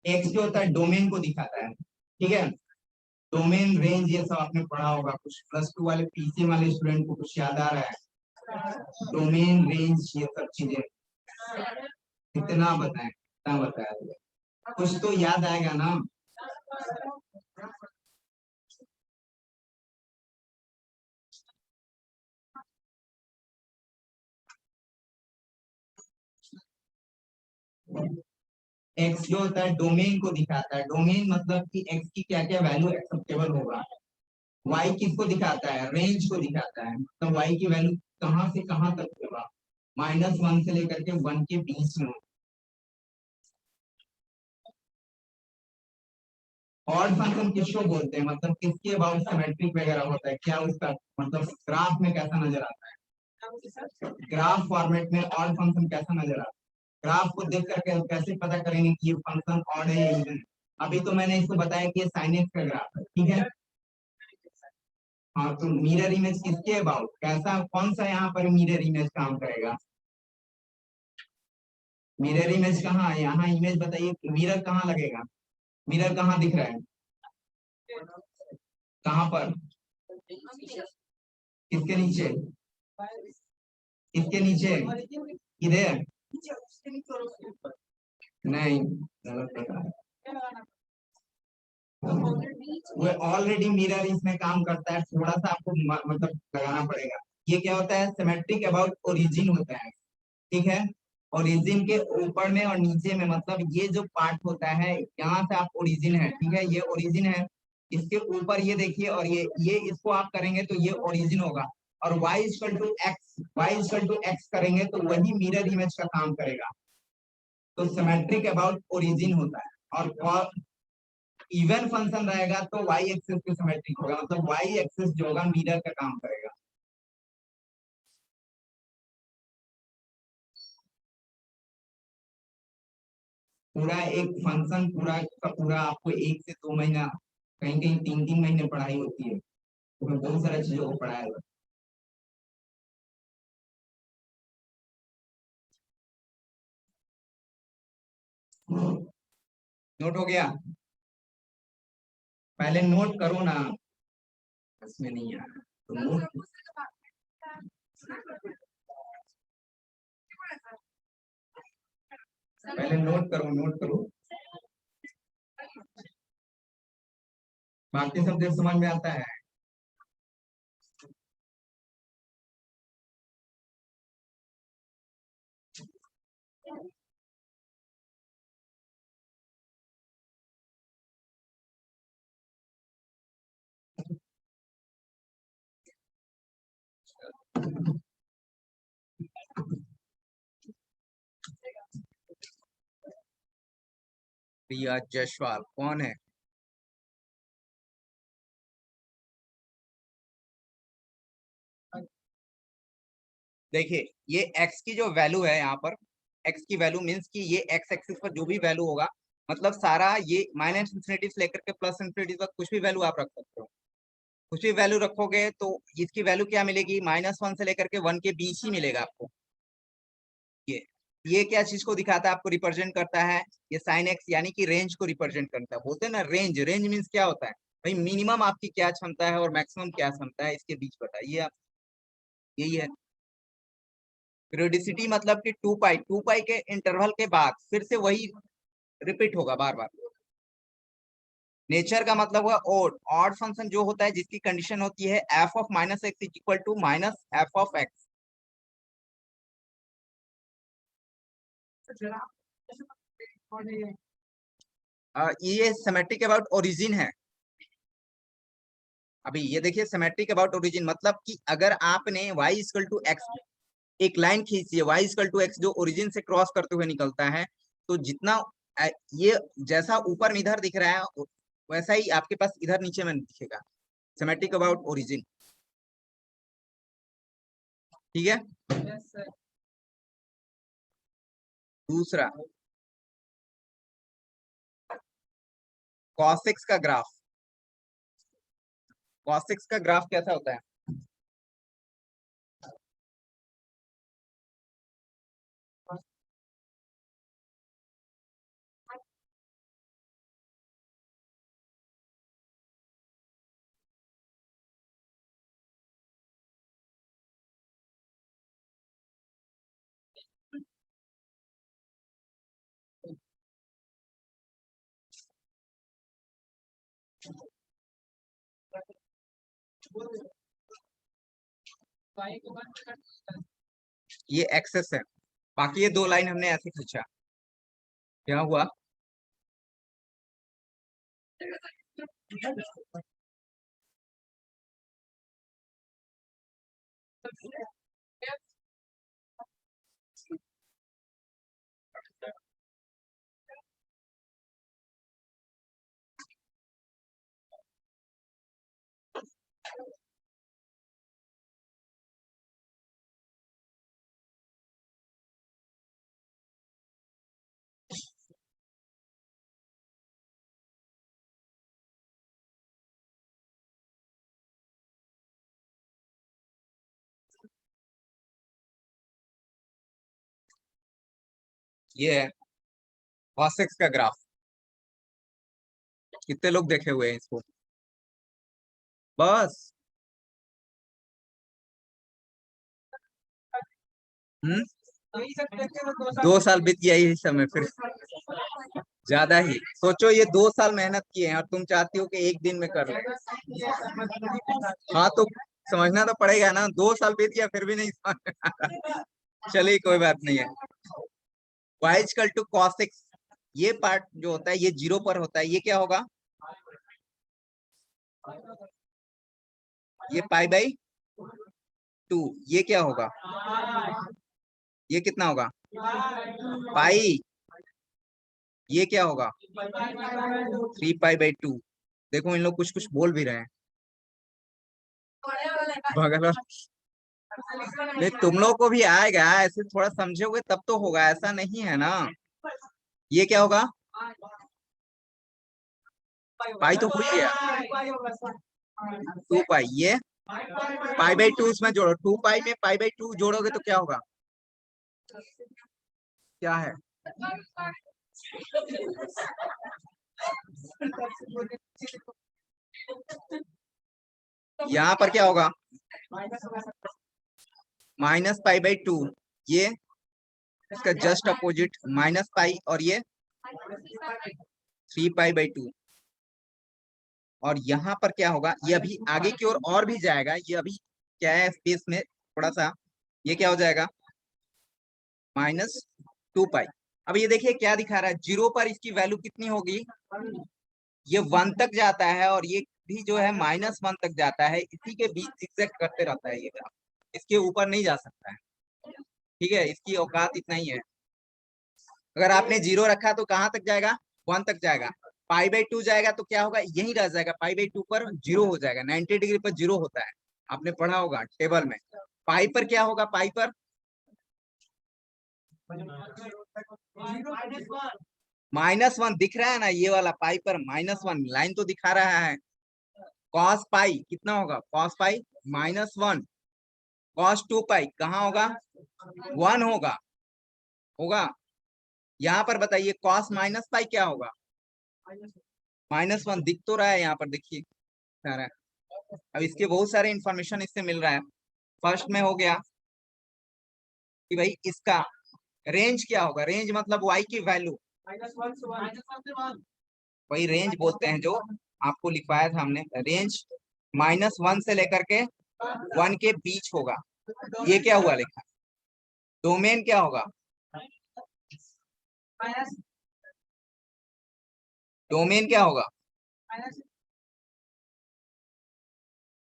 X जो होता है डोमेन को दिखाता है, ठीक है। डोमेन रेंज ये सब आपने पढ़ा होगा, कुछ +2 वाले पीसी वाले स्टूडेंट को कुछ याद आ रहा है? डोमेन रेंज ये सब चीजें कितना बताएं, कितना बताया, कुछ तो याद आएगा ना। एक्स जो होता है डोमेन को दिखाता है, डोमेन मतलब कि एक्स की क्या क्या वैल्यू एक्सेप्टेबल होगा। वाई किसको दिखाता है? रेंज को दिखाता है, मतलब वाई की वैल्यू कहां से कहां तक होगा, -1 से लेकर के 1 के बीच में। ऑड फंक्शन किसको बोलते हैं, मतलब किसके अबाउट सिमेट्रिक वगैरह होता है, क्या उसका मतलब ग्राफ में कैसा नजर आता है, ग्राफ फॉर्मेट में ऑड फंक्शन कैसा नजर आता है, ग्राफ को देख करके कैसे पता करेंगे कि ये फंक्शन ऑड है या इवन है? अभी तो मैंने इसको बताया कि ये साइन एक्स का ग्राफ है, ठीक है। हाँ, तो मिरर इमेज किसके अबाउट, कैसा कौन सा यहाँ पर मिरर इमेज काम करेगा? मिरर इमेज कहाँ है, यहाँ इमेज बताइए, मिरर कहाँ लगेगा, मिरर कहाँ दिख रहा है, कहाँ पर, किसके नीचे, किसके नीचे, इधर नहीं, गलत बता रहा है। वो ऑलरेडी मिरर इसमें काम करता है, थोड़ा सा आपको मतलब लगाना पड़ेगा। ये क्या होता है, सिमेट्रिक अबाउट ओरिजिन होता है, ठीक है। ओरिजिन के ऊपर में और नीचे में, मतलब ये जो पार्ट होता है यहाँ से आप ओरिजिन है, ठीक है, ये ओरिजिन है। इसके ऊपर ये देखिए, और ये इसको आप करेंगे तो ये ओरिजिन होगा। और y equal to x, y equal to x करेंगे तो वही मिरर इमेज का काम करेगा। तो सिमेट्रिक अबाउट ओरिजिन होता है। और इवन फंक्शन रहेगा तो वाई एक्सिस पे सिमेट्रिक होगा, मतलब वाई एक्सिस जो होगा मिरर का काम करेगा। पूरा एक फंक्शन पूरा का पूरा आपको 1 से 2 महीना, कहीं कहीं 3 3 महीने पढ़ाई होती है, तो बहुत सारा चीजों को पढ़ाया हुआ है। नोट हो गया? पहले नोट करो ना, इसमें नहीं आया तो नोट, पहले नोट करो, नोट करो, बाकी सब देर समझ में आता है। प्रिया जायसवाल कौन है? देखिए, ये x की जो वैल्यू है यहाँ पर, x की वैल्यू मीन्स कि ये x एक्सिस पर जो भी वैल्यू होगा, मतलब सारा ये -इंफिनिटी से लेकर के +इंफिनिटी तक कुछ भी वैल्यू आप रख सकते हो। कुछ भी वैल्यू रखोगे तो इसकी वैल्यू क्या मिलेगी, -1 से लेकर के 1 के बीच ही मिलेगा आपको। ये ये क्या चीज को दिखाता है, आपको रिप्रेजेंट करता है, ये साइन एक्स यानी कि रेंज को रिप्रेजेंट करता है। बोलते हैं ना रेंज, रेंज मीन्स क्या होता है भाई, मिनिमम आपकी क्या क्षमता है और मैक्सिमम क्या क्षमता है, इसके बीच बताइए आप, यही है। पीरियोडिसिटी मतलब कि 2 पाई, 2 पाई के इंटरवल के बाद फिर से वही रिपीट होगा बार बार। नेचर का मतलब हुआ ऑड, ऑड फंक्शन जो होता है जिसकी कंडीशन होती है f of -x equal to -f of x। ये सिमेट्रिक अबाउट ओरिजिन है। अभी ये देखिए, सिमेट्रिक अबाउट ओरिजिन मतलब कि अगर आपने y इक्वल टू एक्स, एक लाइन खींची है y इक्वल टू एक्स जो ओरिजिन से क्रॉस करते हुए निकलता है, तो जितना ये जैसा ऊपर में इधर दिख रहा है वैसा ही आपके पास इधर नीचे में दिखेगा, सिमेट्रिक अबाउट ओरिजिन, ठीक है। दूसरा cos x का ग्राफ, cos x का ग्राफ कैसा होता है? ये एक्सेस है, बाकी ये दो लाइन हमने ऐसे खींचा, क्या हुआ? ये है cos x का ग्राफ। कितने लोग देखे हुए हैं इसको? बस। हम्म। 2 साल बीत गया यही समय फिर, ज्यादा ही सोचो, ये 2 साल मेहनत किए हैं और तुम चाहती हो कि एक दिन में कर लो। हाँ तो समझना तो पड़ेगा ना, 2 साल बीत गया फिर भी नहीं समझ में आ रहा। चलिए कोई बात नहीं है। y equal to cos x, ये पार्ट जो होता है ये 0 पर होता है, ये क्या होगा? ये π/2। ये क्या होगा? ये कितना होगा? पाई। ये क्या होगा? 3π/2। देखो इन लोग कुछ कुछ बोल भी रहे हैं, बगल वाला। नहीं तुम लोग को भी आएगा, ऐसे थोड़ा समझोगे तब तो होगा, ऐसा नहीं है ना। ये क्या होगा? पाई तो भूल गया, 2π। ये π/2 इसमें जोड़ो, 2π में π/2 जोड़ोगे तो क्या होगा? क्या है? यहाँ पर क्या होगा? -π/2। ये इसका जस्ट अपोजिट -π, और ये 3π/2। और यहाँ पर क्या होगा? ये अभी आगे की ओर और भी जाएगा, ये अभी क्या है स्पेस में थोड़ा सा, ये क्या हो जाएगा? -2π। अब ये देखिए क्या दिखा रहा है, 0 पर इसकी वैल्यू कितनी होगी? ये 1 तक जाता है, और ये भी जो है -1 तक जाता है, इसी के बीच zigzag करते रहता है ये ग्राफ, इसके ऊपर नहीं जा सकता है। ठीक है, इसकी औकात इतना ही है। अगर आपने 0 रखा तो कहाँ तक जाएगा? 1 तक जाएगा। π/2 जाएगा तो क्या होगा? यही रह जाएगा, π/2 पर 0 हो जाएगा, 90 डिग्री पर 0 होता है, आपने पढ़ा होगा टेबल में। पाई पर क्या होगा? पाई पर -1 दिख रहा है ना, ये वाला पाई पर -1 लाइन तो दिखा रहा है। cos पाई कितना होगा? cos पाई -1। cos 2π कहाँ होगा? 1 होगा, होगा। यहाँ पर बताइए cos -पाई क्या होगा? -1 दिख तो रहा है यहाँ पर, देखिए दिखा रहा है। अब इसके बहुत सारे इंफॉर्मेशन इससे मिल रहा है। फर्स्ट में हो गया कि भाई इसका रेंज क्या होगा? रेंज मतलब y की वैल्यू, वही रेंज बोलते हैं जो आपको लिखवाया था हमने। रेंज -1 से लेकर के 1 के बीच होगा। ये क्या हुआ लिखा? डोमेन क्या होगा? डोमेन क्या होगा?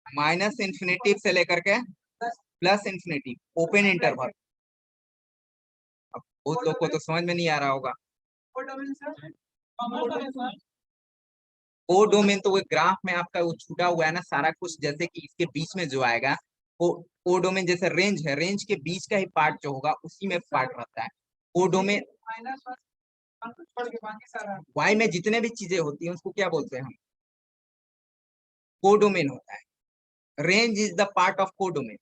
-इन्फिनिटी से लेकर के +इन्फिनिटी, ओपन इंटरवल। अब बहुत लोग को तो समझ में नहीं आ रहा होगा। वो डोमेन तो वो ग्राफ में आपका वो छूटा हुआ है ना सारा कुछ, जैसे कि इसके बीच में जो आएगा वो डोमेन, जैसे रेंज है, रेंज के बीच का ही पार्ट जो होगा उसी में पार्ट रहता है वो डोमेन। वाई में जितने भी चीजें होती हैं उसको क्या बोलते हैं हम? कोडोमेन होता है। Range is the part of codomain.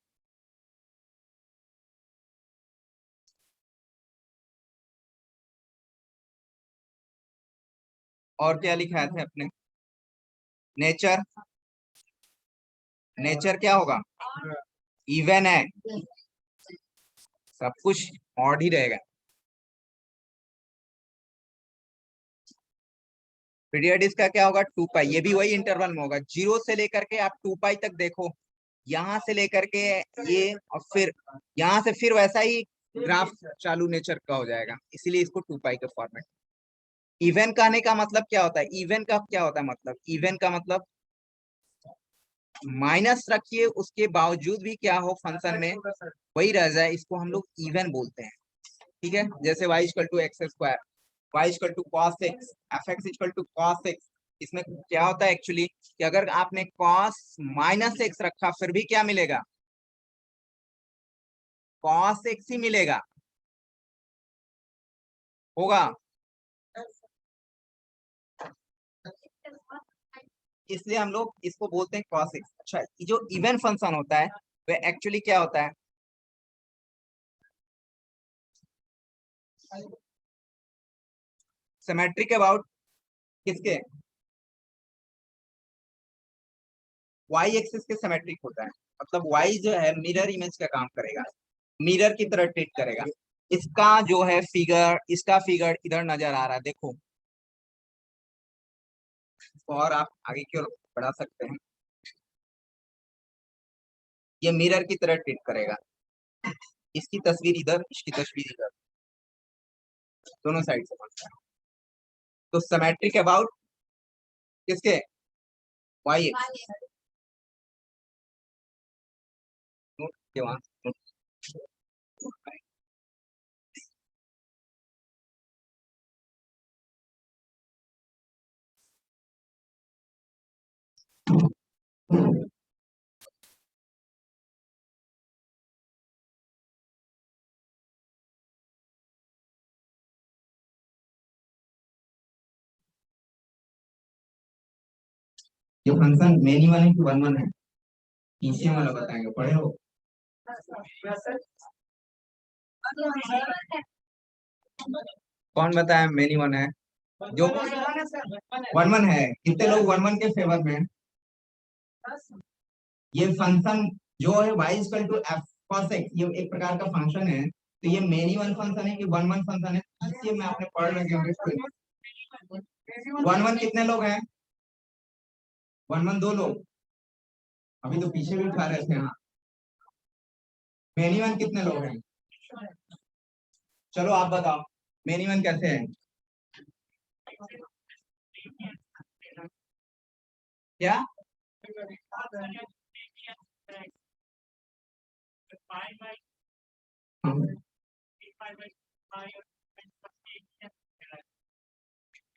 और क्या लिखा है अपने? नेचर, नेचर क्या होगा? इवन है, सब कुछ ऑड ही रहेगा। पीरियड इसका क्या होगा 2 पाई, ये भी वही इंटरवल में होगा, 0 से लेकर के आप 2 पाई तक देखो, यहाँ से लेकर के ये, और फिर यहाँ से फिर वैसा ही ग्राफ चालू नेचर का हो जाएगा, इसीलिए इसको 2 पाई के फॉर्मेट। इवन कहने का मतलब क्या होता है, इवन का क्या होता है मतलब, इवन का मतलब माइनस रखिए उसके बावजूद भी क्या हो फंक्शन में वही रह जाए, इसको हम लोग इवन बोलते हैं। ठीक है, जैसे y equal to x square, y equal to cos x, f x equal to cos x. इसमें क्या होता है एक्चुअली कि अगर आपने कॉस माइनस एक्स रखा फिर भी क्या मिलेगा, कॉस एक्स ही मिलेगा, होगा। इसलिए हम लोग इसको बोलते हैं कॉस एक्स। अच्छा, ये जो इवन फंक्शन होता है वह एक्चुअली क्या होता है, सिमेट्रिक अबाउट किसके, वाई एक्सिस के सिमेट्रिक होता है, मतलब वाई जो है मिरर इमेज का काम करेगा, मिरर की तरह ट्रीट करेगा। इसका जो है फिगर, इसका फिगर इधर नजर आ रहा है, देखो, और आप आगे की ओर बढ़ा सकते हैं, ये मिरर की तरह ट्रीट करेगा, इसकी तस्वीर इधर, इसकी तस्वीर इधर, दोनों साइड से बनता है। तो सिमेट्रिक अबाउट किसके, वाई एक्सिस। नोट के वहां नोट। ये फंक्शन मेनी वन है कि वन वन है, पीछे वाला बताएंगे, पढ़े हो। कौन बताया मेनी वन है, जो वन वन है, कितने लोग वन वन के फेवर में हैं? ये फंक्शन जो है y equal to f cos x, ये एक प्रकार का फंक्शन है, तो ये मेनी वन फंक्शन है कि वन वन फंक्शन है, इसलिए मैं आपने पढ़ रखे वन वन कितने लोग हैं, वन वन दो लोग, अभी तो पीछे भी उठा रहे थे। हाँ, मेनी वन कितने लोग हैं, चलो आप बताओ मेनी वन कैसे है, क्या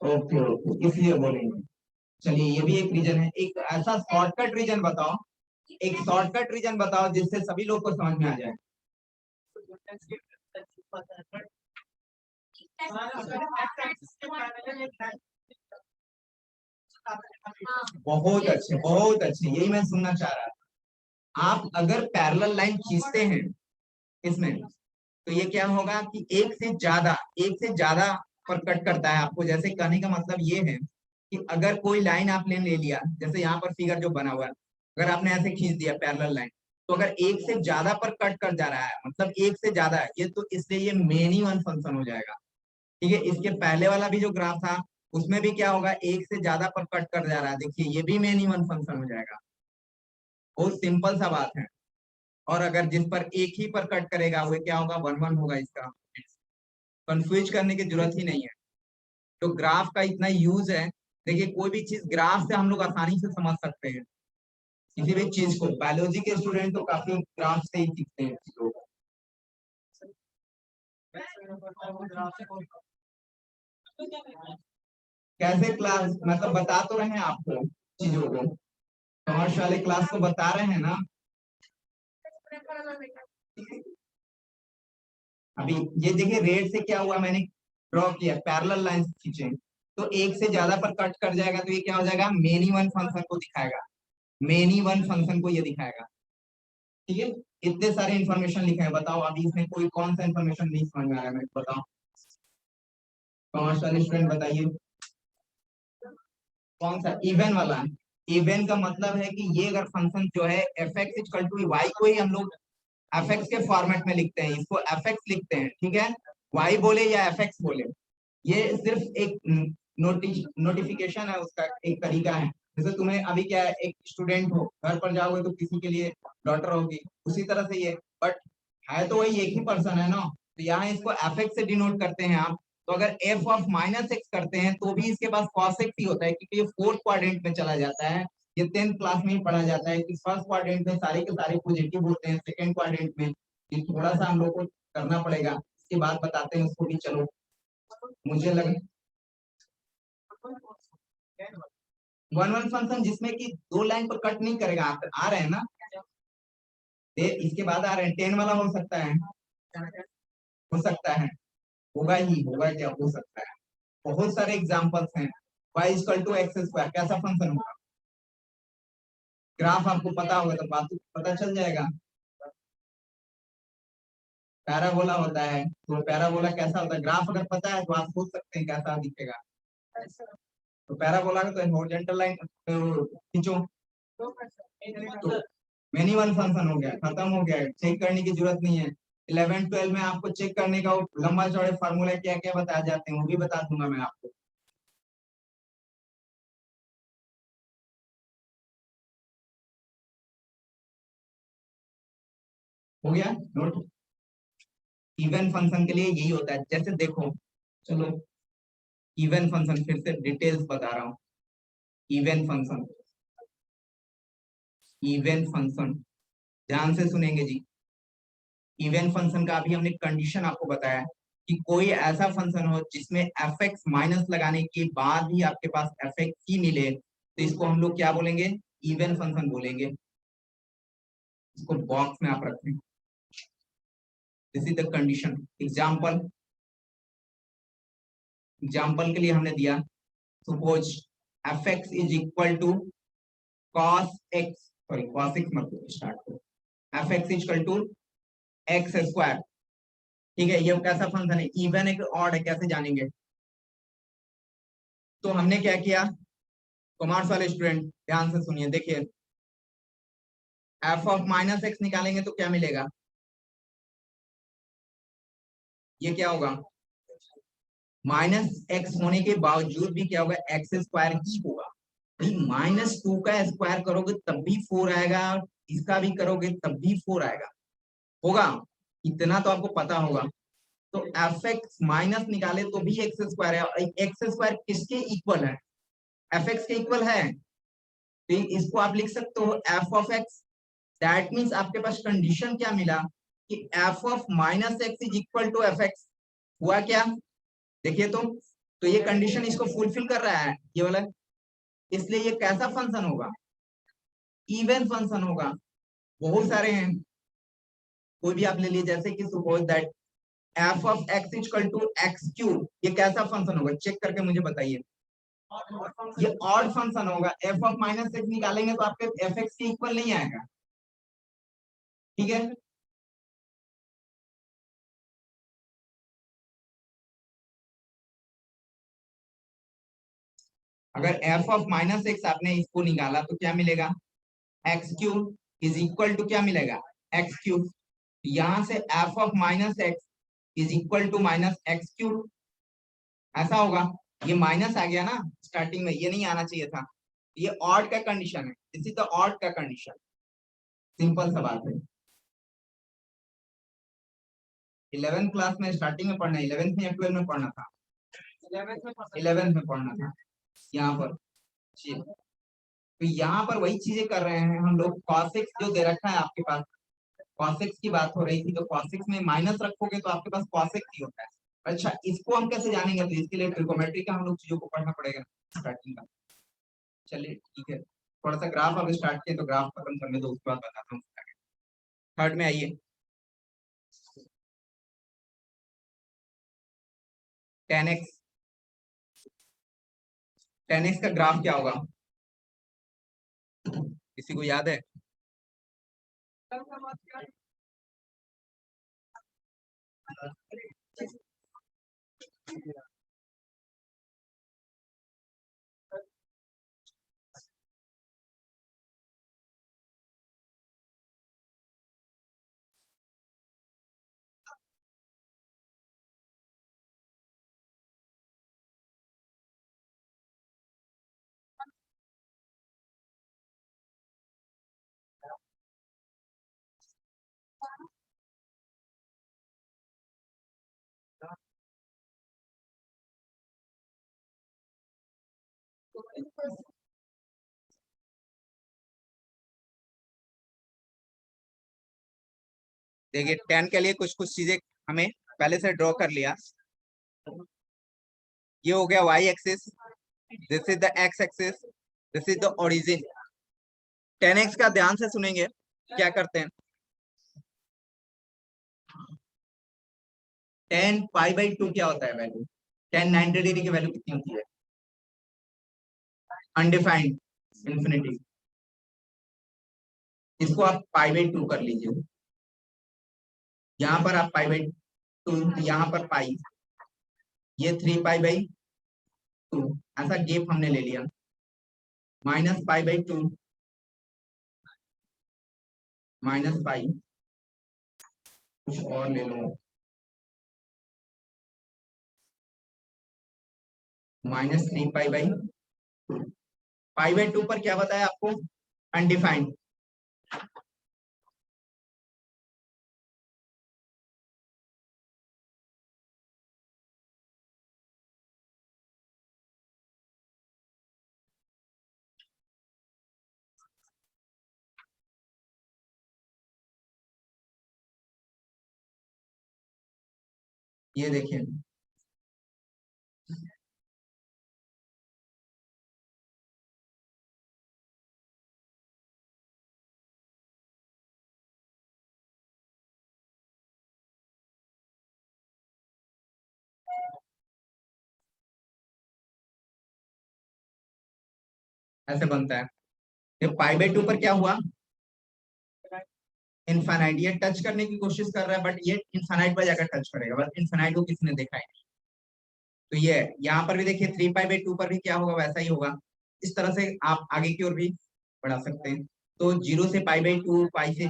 ओके ओके, इसलिए बोलेंगे। चलिए ये भी एक रीजन है, एक ऐसा शॉर्टकट रीजन बताओ, एक शॉर्टकट रीजन बताओ जिससे सभी लोग को समझ में आ जाए। बहुत अच्छे, बहुत अच्छे, यही मैं सुनना चाह रहा था। आप अगर पैरेलल लाइन खींचते हैं इसमें, तो ये क्या होगा कि एक से ज्यादा पर कट करता है आपको, जैसे कहने का मतलब ये है कि अगर कोई लाइन आपने ले लिया, जैसे यहाँ पर फिगर जो बना हुआ है, अगर आपने ऐसे खींच दिया पैरेलल लाइन, तो अगर एक से ज्यादा पर कट कर जा रहा है, मतलब एक से ज्यादा है ये, तो इसलिए ये मेनी वन फंक्शन हो जाएगा। ठीक है, इसके पहले वाला भी जो ग्राफ था उसमें भी क्या होगा, एक से ज्यादा पर कट कर जा रहा है, देखिए ये भी मेनी वन फंक्शन हो जाएगा। बहुत सिंपल सा बात है। और अगर जिस पर एक ही पर कट करेगा वो क्या होगा, वन वन होगा, इसका कंफ्यूज करने की जरूरत ही नहीं है। तो ग्राफ का इतना यूज है, देखिए कोई भी चीज ग्राफ से हम लोग आसानी से समझ सकते हैं, किसी भी चीज को, बायोलॉजी के स्टूडेंट तो काफी ग्राफ से ही सीखते हैं लोग। कैसे क्लास मतलब बता तो रहे हैं आपको चीजों को, कॉमर्स वाले क्लास को बता रहे हैं ना। अभी ये देखिए रेड से क्या हुआ, मैंने ड्रॉ किया, पैरेलल लाइन खींचे, तो एक से ज्यादा पर कट कर जाएगा, तो ये क्या हो जाएगा, मेनी वन फंक्शन को दिखाएगा, मेनी वन फंक्शन को ये दिखाएगा। ठीक है, इतने सारे इंफॉर्मेशन लिखे हैं, बताओ अभी इसमें कोई कौन सा इंफॉर्मेशन नहीं समझ में आ रहा है, मेरे को बताओ, कॉमर्स वाले स्टूडेंट बताइए कौन सा इवन वाला। इवन का मतलब है कि ये अगर फंक्शन जो है f x equal to y को ही हम लोग एफ एक्स के फॉर्मेट में लिखते हैं, इसको एफ एक्स लिखते हैं, ठीक है, वाई बोले या एफ एक्स बोले, ये सिर्फ एक नोटिफिकेशन है उसका एक तरीका है। जैसे तुम्हें अभी क्या है, एक स्टूडेंट हो, घर पर जाओगे तो किसी के लिए डॉटर होगी, उसी तरह से ये, बट है तो वही एक ही पर्सन है ना। तो यहाँ इसको एफ एक्स से डिनोट करते हैं आप। तो अगर एफ ऑफ माइनस एक्स करते हैं तो भी इसके पास कॉस एक्स ही होता है, क्योंकि ये फोर्थ क्वाड्रेंट में चला जाता है। ये 10th क्लास में ही पढ़ा जाता है कि फर्स्ट क्वाड्रेंट में सारे के सारे पॉजिटिव होते हैं, सेकंड क्वाड्रेंट में ये थोड़ा सा हम लोग को करना पड़ेगा। इसके बाद बताते हैं उसको भी, चलो। मुझे लगे वन वन फंक्शन जिसमें कि दो लाइन पर कट नहीं करेगा, आ रहे हैं ना, इसके बाद आ रहे हैं 10 वाला हो सकता है, हो सकता है, होगा ही, होगा क्या, हो सकता है। बहुत सारे एग्जांपल्स हैं। y equal to x square कैसा फंक्शन होगा, ग्राफ आपको पता होगा तो बात पता चल जाएगा। पैराबोला होता है, तो पैराबोला कैसा होता है, ग्राफ अगर पता है तो आप सोच सकते हैं कैसा दिखेगा। तो पैराबोला का तो हॉरिजॉन्टल लाइन खींचो, तो मेनी वन फंक्शन हो गया, खत्म हो गया, चेक करने की जरूरत नहीं है। 11 12 में आपको चेक करने का लंबा चौड़े फार्मूला क्या क्या बताए जाते हैं वो भी बता दूंगा मैं आपको। हो गया नोट। इवन फंक्शन के लिए यही होता है, जैसे देखो, चलो इवन फंक्शन फिर से डिटेल्स बता रहा हूँ। इवन फंक्शन, इवन फंक्शन ध्यान से सुनेंगे जी। इवन फंक्शन का अभी हमने कंडीशन आपको बताया कि कोई ऐसा फंक्शन हो जिसमें एफ एक्स माइनस लगाने के बाद भी आपके पास एफ एक्स ही मिले, तो इसको हम लोग क्या बोलेंगे, इवन फंक्शन बोलेंगे। इसको बॉक्स में आप रखें, this is the condition. Example, example के लिए हमने दिया, suppose f x is equal to cos x, sorry cos x मत स्टार्ट करो, f x is equal to x square. ठीक है, ये कैसा फंक्शन है, इवन है कि ऑड है, कैसे जानेंगे। तो हमने क्या किया, कॉमर्स वाले स्टूडेंट ध्यान से सुनिए, देखिए एफ ऑफ माइनस एक्स निकालेंगे तो क्या मिलेगा, ये क्या होगा, माइनस एक्स होने के बावजूद भी क्या होगा, एक्स स्क्वायर ही होगा। -2 का स्क्वायर करोगे तब भी 4 आएगा, इसका भी करोगे तब भी 4 आएगा, होगा, इतना तो आपको पता होगा। तो एफ एक्स माइनस निकाले तो भी एक्स स्क्वायर है, एक्स स्क्वायर किसके इक्वल है, एफ एक्स के इक्वल है। तो इसको आप लिख सकते हो f of x, that means आपके पास कंडीशन क्या मिला कि f of minus x is equal to f x. हुआ क्या, देखिए तो ये कंडीशन इसको फुलफिल कर रहा है ये वाला, इसलिए ये कैसा फंक्शन होगा, इवन फंक्शन होगा। बहुत सारे हैं, कोई भी आप ले लीजिए, जैसे कि suppose that f of x equal to x cube, ये कैसा फंक्शन होगा, चेक करके मुझे बताइए। ये ऑड फंक्शन होगा, एफ ऑफ माइनस एक्स निकालेंगे तो आपके एफ एक्स के इक्वल नहीं आएगा, ठीक है। अगर एफ ऑफ माइनस एक्स आपने इसको निकाला तो क्या मिलेगा, x cube is equal to क्या मिलेगा, एक्स क्यूब। यहां से f of minus x is equal to minus x cube, ऐसा होगा। ये माइनस आ गया ना स्टार्टिंग में, ये नहीं आना चाहिए था। ये ऑड का कंडीशन है, दिस इज द ऑड का कंडीशन, सिंपल सा बात है। 11th क्लास में स्टार्टिंग में पढ़ना, 11th में या 12 में पढ़ना था, 11th में पढ़ना था यहाँ पर। तो यहाँ पर वही चीजें कर रहे हैं हम लोग, cos x जो दे रखा है आपके पास, cos x की बात हो रही थी, तो cos x में माइनस रखोगे तो आपके पास cos x ही होता है। अच्छा, इसको हम कैसे जानेंगे, तो इसके लिए ट्रिगोमेट्री का हम लोग चीजों को पढ़ना पड़ेगा स्टार्टिंग का। चलिए ठीक है, थोड़ा सा ग्राफ अगर स्टार्ट किए तो ग्राफ खत्म करने दो, उसके बाद बताता हूँ। थर्ड में आइए, 10x, 10x का ग्राफ क्या होगा, किसी को याद है। देखिए 10 के लिए कुछ कुछ चीजें हमें पहले से ड्रॉ कर लिया। ये हो गया y axis, this is the x axis, this is the origin. 10x का ध्यान से सुनेंगे क्या करते हैं। 10 π/2 क्या होता है वैल्यू? 10 90 डिग्री की वैल्यू कितनी होती है? Undefined, infinity. इसको आप π/2 कर लीजिए। यहाँ पर आप π/2, यहाँ पर पाई, ये 3π/2, ऐसा गेप हमने ले लिया। -π/2 -π, कुछ और ले लो, -3π/2। π/2 पर क्या बताया आपको? अनडिफाइंड। ये देखिए, ऐसे बनता है। ये π/2 पर क्या हुआ? इनफाइनाइट। ये टच करने की कोशिश कर रहा है, बट ये इनफाइनाइट पर जाकर टच करेगा, बस इनफाइनाइट को किसी ने देखा है। तो ये यहाँ पर भी देखिए 3π/2 पर भी क्या होगा? वैसा ही होगा। इस तरह से आप आगे की ओर भी बढ़ा सकते हैं। तो 0 से π/2, पाई से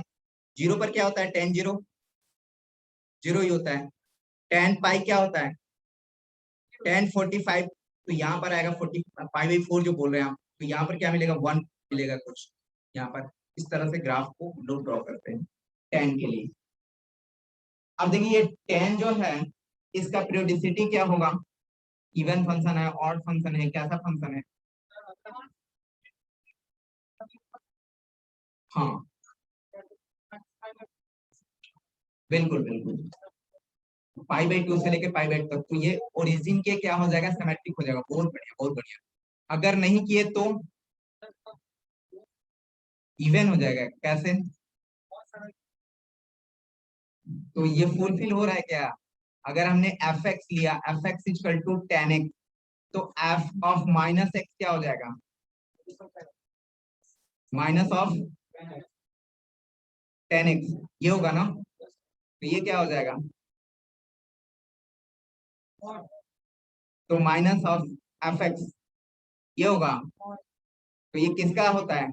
0 पर क्या होता है? 10 0 0 ही होता है। 10 π क्या होता है? 10 45। तो यहाँ पर आएगा 40π/4 जो बोल रहे हैं आप। तो यहाँ पर क्या मिलेगा? 1 मिलेगा कुछ यहाँ पर। इस तरह से ग्राफ को हम लोग ड्रॉ करते हैं 10 के लिए। अब देखिए ये 10 जो है, इसका पीरियोडिसिटी क्या होगा? इवन फंक्शन है, ऑड फंक्शन है, कैसा फंक्शन है? हाँ, बिल्कुल बिल्कुल। π/2 से लेके π/2 तक, तो ये ओरिजिन के क्या हो जाएगा? सिमेट्रिक हो जाएगा। बहुत बढ़िया, बहुत बढ़िया। अगर नहीं किए तो इवन हो जाएगा। कैसे? तो ये फुलफिल हो रहा है क्या? अगर हमने एफ एक्स लिया, f x equal to 10x, तो एफ ऑफ -x क्या हो जाएगा? माइनस ऑफ 10x, ये होगा ना? तो ये क्या हो जाएगा? तो माइनस ऑफ एफ एक्स, ये होगा। तो ये किसका होता है?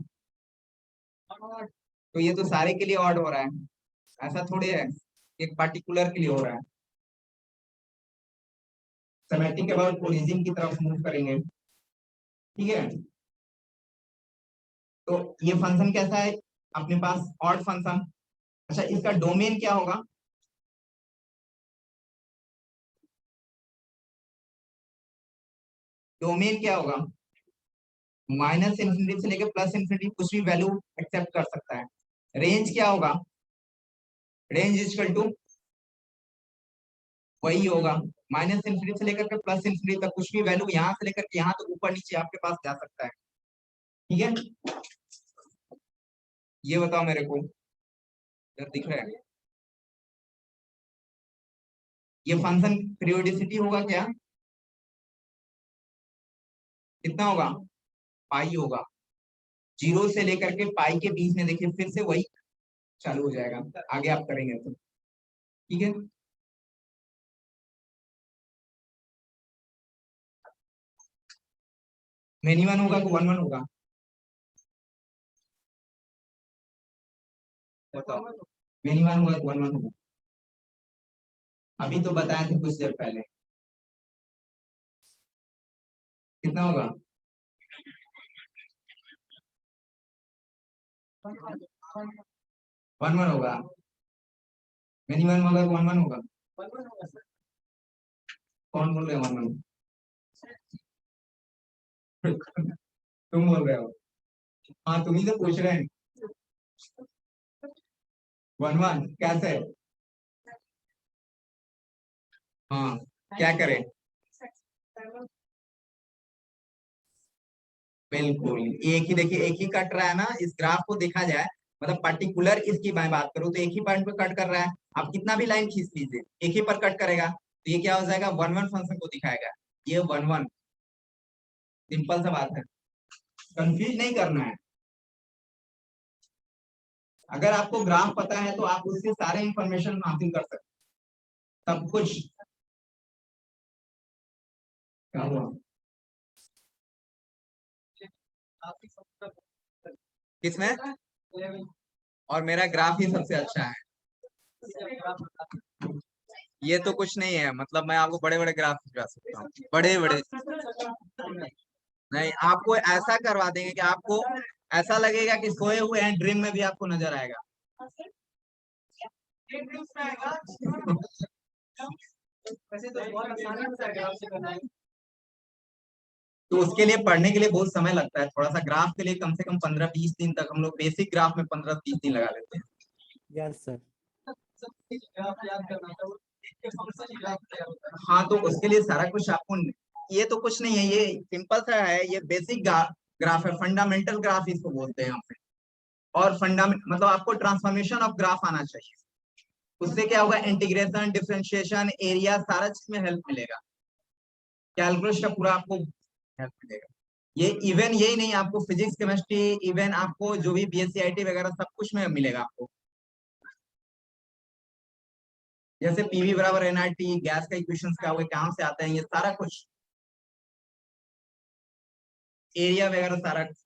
तो ये तो सारे के लिए ऑड हो रहा है, ऐसा थोड़ी है, एक पार्टिकुलर के लिए हो रहा है। सिमेट्रिक अबाउट ओरिजिन की तरफ मूव करेंगे, ठीक है। तो ये फंक्शन कैसा है अपने पास? Odd function. अच्छा, इसका डोमेन क्या होगा? डोमेन क्या होगा? -∞ से लेकर +∞, कुछ भी वैल्यू एक्सेप्ट कर सकता है। रेंज क्या होगा? रेंज इक्वल टू वही होगा, -∞ से लेकर के +∞ तक, कुछ भी वैल्यू यहाँ से लेकर के यहाँ तो ऊपर नीचे आपके पास जा सकता है, ठीक है। ये बताओ मेरे को, जब दिख रहा है ये फंक्शन पीरियोडिसिटी होगा क्या? कितना होगा? पाई होगा। 0 से लेकर के पाई के बीच में देखिए फिर से वही चालू हो जाएगा, आगे आप करेंगे तो, ठीक है। मेनी वन होगा कि 1 1 होगा? बताओ, मेनी वन होगा कि 1 1 होगा? अभी तो बताए थे कुछ देर पहले, कितना होगा? 1 1 होगा। मेनी वन होगा कि 1 1 होगा? कौन बोल रहे हैं 1 1? तुम बोल रहे हो। हाँ तुम ही तो पूछ रहे हैं। 1-1 कैसे? हाँ क्या करें? बिल्कुल, एक ही देखिए, एक ही कट रहा है ना, इस ग्राफ को देखा जाए, मतलब पर्टिकुलर इसकी मैं बात करूं तो एक ही पॉइंट पे कट कर रहा है। आप कितना भी लाइन खींच लीजिए, एक ही पर कट करेगा, तो ये क्या हो जाएगा, 1-1 फंक्शन को दिखाएगा। ये 1-1, सिंपल सा बात है, कंफ्यूज नहीं करना है। अगर आपको ग्राफ पता है तो आप उससे सारे इंफॉर्मेशन हासिल कर सकते हैं, सब कुछ। क्या हुआ? किसमें? और मेरा ग्राफ ही सबसे अच्छा है। ये तो कुछ नहीं है, मतलब मैं आपको बड़े बड़े ग्राफ दिखा सकता हूँ, बड़े बड़े। नहीं, आपको ऐसा करवा देंगे कि आपको ऐसा लगेगा कि सोए हुए हैं, ड्रीम में भी आपको नजर आएगा। तो उसके लिए पढ़ने के लिए बहुत समय लगता है, थोड़ा सा ग्राफ के लिए कम से कम 15-20 दिन तक, हम लोग बेसिक ग्राफ में 15-20 दिन लगा लेते हैं। Yes sir. हाँ तो उसके लिए सारा कुछ आपको, ये तो कुछ नहीं है, ये सिंपल सा है, ये बेसिक ग्राफ है, फंडामेंटल ग्राफ इसको बोलते हैं यहाँ पे। और फंडामेंट मतलब आपको ट्रांसफॉर्मेशन ऑफ ग्राफ आना चाहिए, उससे क्या होगा, इंटीग्रेशन, डिफरेंशिएशन, एरिया, सारा चीज में हेल्प मिलेगा, कैलकुलस का पूरा आपको हेल्प मिलेगा। ये इवन यही नहीं, आपको फिजिक्स, केमिस्ट्री, इवन आपको जो भी बीएससी आईटी वगैरह सब कुछ में मिलेगा आपको। जैसे पीवी बराबर एनआरटी, गैस का इक्वेशंस क्या हुए, कहाँ से आते हैं, ये सारा कुछ, एरिया वगैरह सारा कुछ।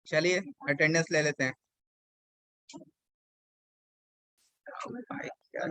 चलिए अटेंडेंस ले लेते हैं। भाई क्या